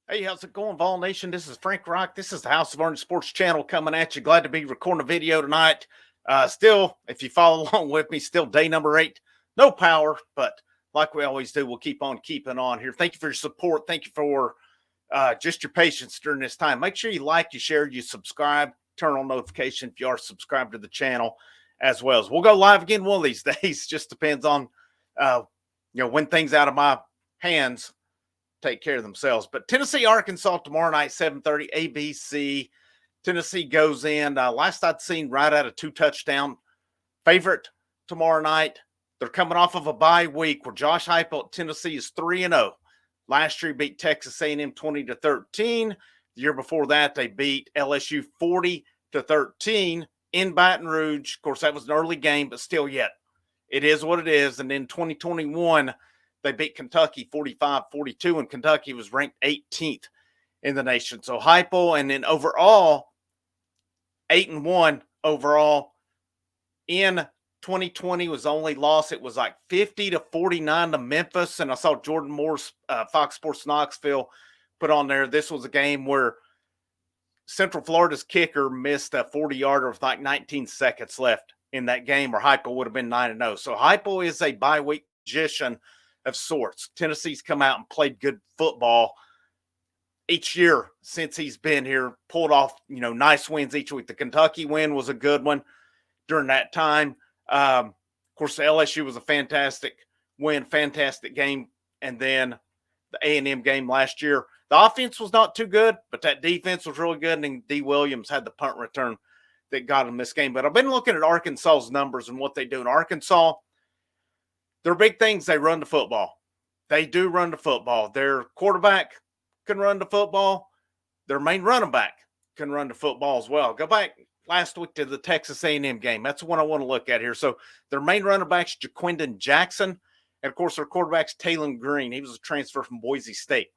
Hey, how's it going, Vol Nation? This is Frank Rock. This is the House of Orange Sports Channel coming at you. Glad to be recording a video tonight. Still, if you follow along with me, still day number 8. No power, but like we always do, we'll keep on keeping on here. Thank you for your support. Thank you for just your patience during this time. Make sure you like, you share, you subscribe, turn on notification if you are subscribed to the channel as well. As we'll go live again one of these days. Just depends on uh, when things out of my hands take care of themselves. But Tennessee, Arkansas tomorrow night, 7:30 ABC. Tennessee goes in. Last I'd seen, right at a 2-touchdown favorite tomorrow night. They're coming off of a bye week where Josh Heupel at Tennessee is 3-0. Last year, he beat Texas A&M 20-13. The year before that, they beat LSU 40-13 in Baton Rouge. Of course, that was an early game, but still, yet it is what it is. And in 2021, they beat Kentucky 45-42, and Kentucky was ranked 18th in the nation. So Heupel, and then overall, 8-1 overall. In 2020 was the only loss. It was like 50-49 to Memphis. And I saw Jordan Moore's Fox Sports Knoxville put on there. This was a game where Central Florida's kicker missed a 40-yarder with like 19 seconds left in that game, or Heupel would have been 9-0. So Heupel is a bye week magician of sorts. Tennessee's come out and played good football each year since he's been here, pulled off, nice wins each week. The Kentucky win was a good one during that time. Of course, the LSU was a fantastic win, fantastic game. And then the A&M game last year, the offense was not too good, but that defense was really good. And D. Williams had the punt return that got him this game. But I've been looking at Arkansas's numbers and what they do in Arkansas. Their big things, they run the football. They do run the football. Their quarterback can run the football. Their main running back can run the football as well. Go back last week to the Texas A&M game. That's the one I want to look at here. So their main running back's Jaquindon Jackson. And, of course, their quarterback's Talon Green. He was a transfer from Boise State.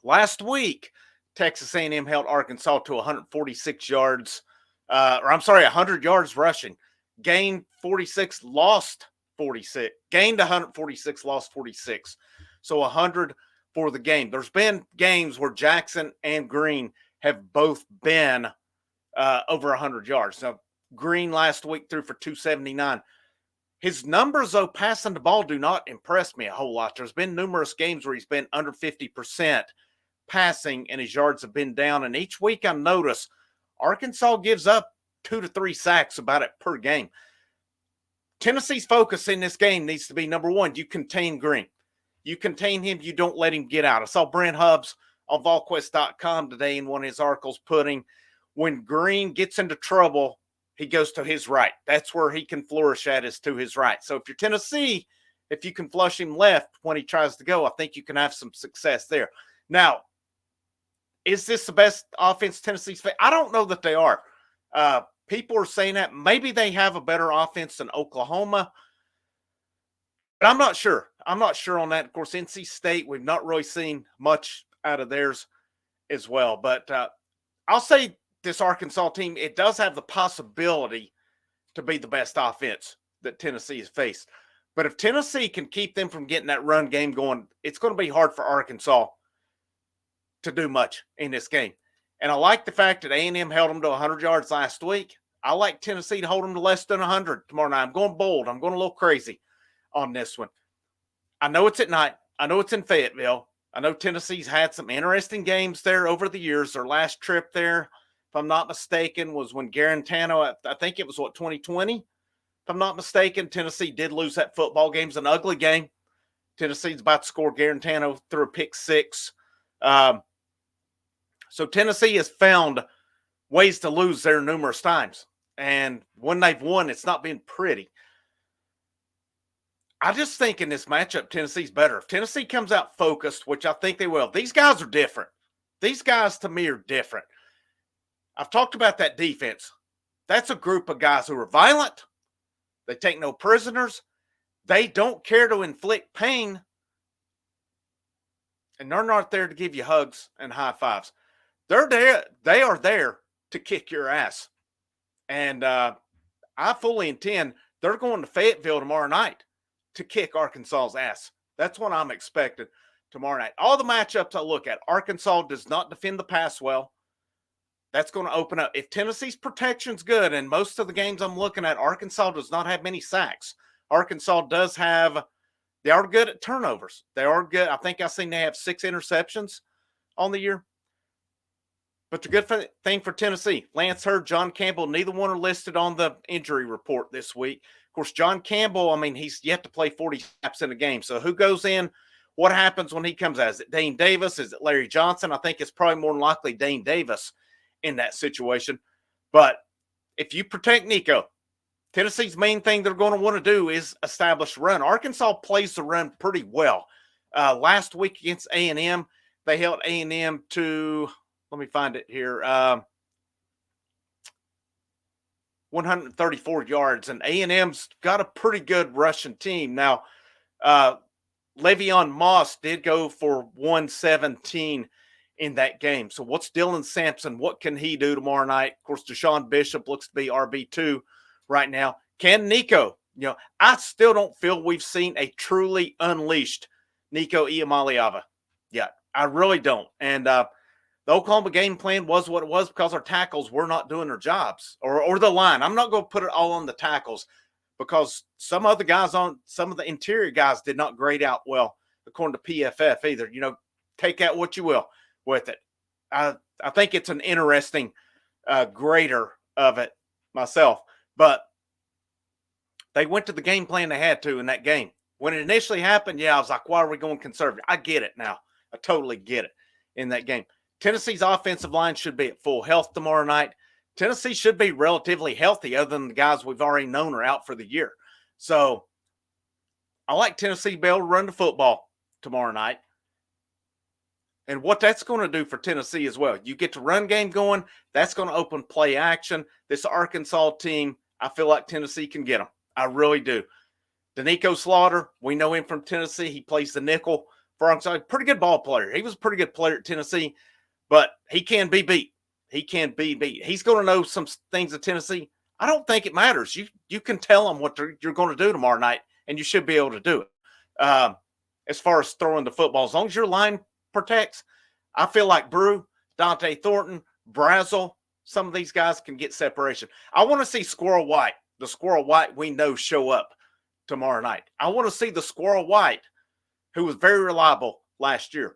Last week, Texas A&M held Arkansas to 146 yards. 100 yards rushing. Gained 46, lost 46. Gained 146, lost 46. So 100 for the game. There's been games where Jackson and Green have both been over 100 yards. Now, Green last week threw for 279. His numbers, though, passing the ball do not impress me a whole lot. There's been numerous games where he's been under 50% passing and his yards have been down. And each week I notice Arkansas gives up 2 to 3 sacks about it per game. Tennessee's focus in this game needs to be, number one, you contain Green. You contain him. You don't let him get out. I saw Brent Hubbs on VolQuest.com today in one of his articles putting, when Green gets into trouble, he goes to his right. That's where he can flourish at, is to his right. So if you're Tennessee, if you can flush him left when he tries to go, I think you can have some success there. Now, is this the best offense Tennessee's faced? I don't know that they are. People are saying that. Maybe they have a better offense than Oklahoma. But I'm not sure. I'm not sure on that. Of course, NC State, we've not really seen much out of theirs as well. But I'll say this Arkansas team, it does have the possibility to be the best offense that Tennessee has faced. But if Tennessee can keep them from getting that run game going, it's going to be hard for Arkansas to do much in this game. And I like the fact that A&M held them to 100 yards last week. I like Tennessee to hold them to less than 100 tomorrow night. I'm going bold. I'm going a little crazy on this one. I know it's at night. I know it's in Fayetteville. I know Tennessee's had some interesting games there over the years. Their last trip there, if I'm not mistaken, was when Garantano, I think it was, 2020? If I'm not mistaken, Tennessee did lose that football game. It was an ugly game. Tennessee's about to score. Garantano threw a pick 6. So Tennessee has found ways to lose there numerous times. And when they've won, it's not been pretty. I just think in this matchup, Tennessee's better. If Tennessee comes out focused, which I think they will, these guys are different. These guys, to me, are different. I've talked about that defense. That's a group of guys who are violent. They take no prisoners. They don't care to inflict pain. And they're not there to give you hugs and high fives. They're there. They are there to kick your ass. And I fully intend they're going to Fayetteville tomorrow night to kick Arkansas's ass. That's what I'm expecting. tomorrow night. All the matchups I look at, Arkansas does not defend the pass well. That's going to open up. If Tennessee's protection's good, and most of the games I'm looking at, Arkansas does not have many sacks. Arkansas does have, they are good at turnovers. They are good. I think I've seen they have 6 interceptions on the year. But the good thing for Tennessee, Lance Hurd, John Campbell, neither one are listed on the injury report this week. Of course, John Campbell, I mean, he's yet to play 40 snaps in a game. So who goes in? What happens when he comes out? Is it Dane Davis? Is it Larry Johnson? I think it's probably more than likely Dane Davis in that situation. But if you protect Nico, Tennessee's main thing they're going to want to do is establish run. Arkansas plays the run pretty well. Last week against A&M, they held A&M to, let me find it here, 134 yards, and A&M's got a pretty good rushing team. Now, Le'Veon Moss did go for 117 in that game. So what's Dylan Sampson? What can he do tomorrow night? Of course, Deshaun Bishop looks to be RB2 right now. Can Nico? I still don't feel we've seen a truly unleashed Nico Iamaleava yet. I really don't. And the Oklahoma game plan was what it was because our tackles were not doing their jobs, or the line. I'm not going to put it all on the tackles because some of the interior guys did not grade out well, according to PFF either. Take out what you will with it. I think it's an interesting grader of it myself, but they went to the game plan they had to in that game. When it initially happened, I was like, why are we going conservative? I get it now. I totally get it in that game. Tennessee's offensive line should be at full health tomorrow night. Tennessee should be relatively healthy other than the guys we've already known are out for the year. So I like Tennessee to be able to run the football tomorrow night. And what that's going to do for Tennessee as well. You get the run game going. That's going to open play action. This Arkansas team, I feel like Tennessee can get them. I really do. Danico Slaughter, we know him from Tennessee. He plays the nickel for Arkansas. Pretty good ball player. He was a pretty good player at Tennessee, but he can be beat. He can be beat. He's going to know some things at Tennessee. I don't think it matters. You can tell them what you're going to do tomorrow night, and you should be able to do it. As far as throwing the football, as long as your line protects, I feel like Brew, Dante Thornton, Brazel, some of these guys can get separation. I want to see Squirrel White, the Squirrel White we know, show up tomorrow night. I want to see the Squirrel White, who was very reliable last year.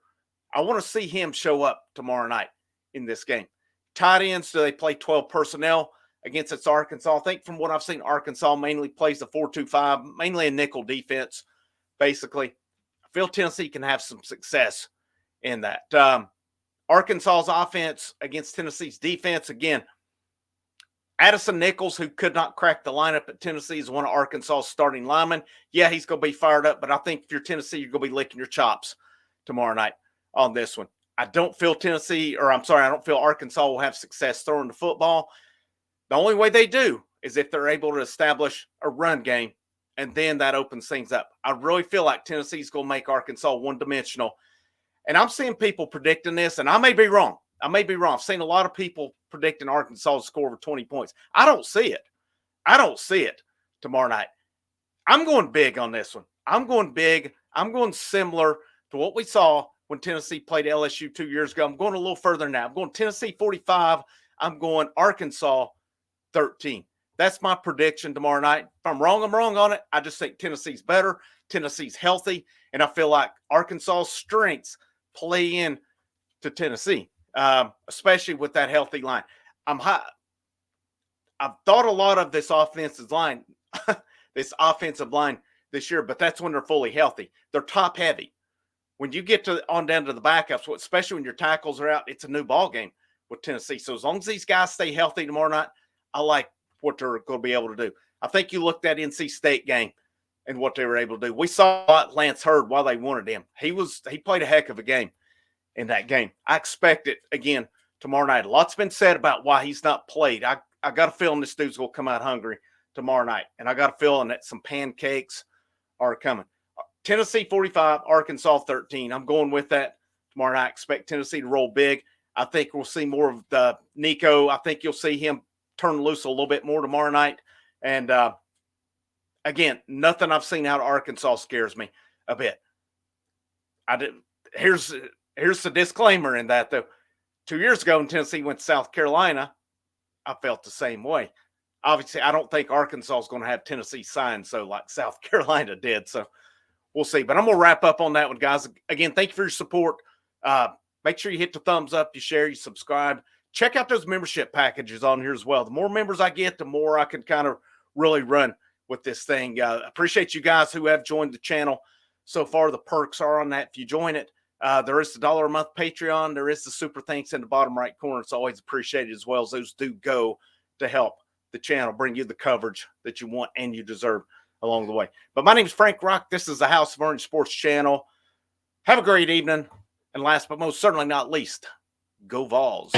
I want to see him show up tomorrow night in this game. Tight ends, do they play 12 personnel against its Arkansas? I think from what I've seen, Arkansas mainly plays the 4-2-5, mainly a nickel defense, basically. I feel Tennessee can have some success in that. Arkansas's offense against Tennessee's defense, again, Addison Nichols, who could not crack the lineup at Tennessee, is one of Arkansas's starting linemen. Yeah, he's going to be fired up, but I think if you're Tennessee, you're going to be licking your chops tomorrow night on this one. I don't feel Arkansas will have success throwing the football. The only way they do is if they're able to establish a run game, and then that opens things up. I really feel like Tennessee's going to make Arkansas one-dimensional. And I'm seeing people predicting this, and I may be wrong. I've seen a lot of people predicting Arkansas to score over 20 points. I don't see it tomorrow night. I'm going big on this one. I'm going big. I'm going similar to what we saw when Tennessee played LSU 2 years ago. I'm going a little further now. I'm going Tennessee 45. I'm going Arkansas 13. That's my prediction tomorrow night. If I'm wrong, I'm wrong on it. I just think Tennessee's better. Tennessee's healthy. And I feel like Arkansas's strengths play in to Tennessee, especially with that healthy line. I've thought a lot of this offensive line this year, but that's when they're fully healthy. They're top heavy. When you get on down to the backups, especially when your tackles are out, it's a new ball game with Tennessee. So as long as these guys stay healthy tomorrow night, I like what they're going to be able to do. I think you looked at NC State game and what they were able to do. We saw Lance Hurd while they wanted him. He played a heck of a game in that game. I expect it again tomorrow night. A lot's been said about why he's not played. I got a feeling this dude's going to come out hungry tomorrow night, and I got a feeling that some pancakes are coming. Tennessee 45, Arkansas 13. I'm going with that tomorrow night. I expect Tennessee to roll big. I think we'll see more of the Nico. I think you'll see him turn loose a little bit more tomorrow night. And again, nothing I've seen out of Arkansas scares me a bit. here's the disclaimer in that, though. 2 years ago when Tennessee went to South Carolina, I felt the same way. Obviously, I don't think Arkansas is going to have Tennessee signed so like South Carolina did. So we'll see. But I'm going to wrap up on that one, guys. Again, thank you for your support. Make sure you hit the thumbs up, you share, you subscribe. Check out those membership packages on here as well. The more members I get, the more I can kind of really run with this thing. Appreciate you guys who have joined the channel so far. The perks are on that if you join it. There is the $1 a month Patreon. There is the super thanks in the bottom right corner. It's always appreciated, as well as those do go to help the channel bring you the coverage that you want and you deserve along the way. But my name is Frank Rock. This is the House of Orange Sports Channel. Have a great evening. And last but most certainly not least, go Vols.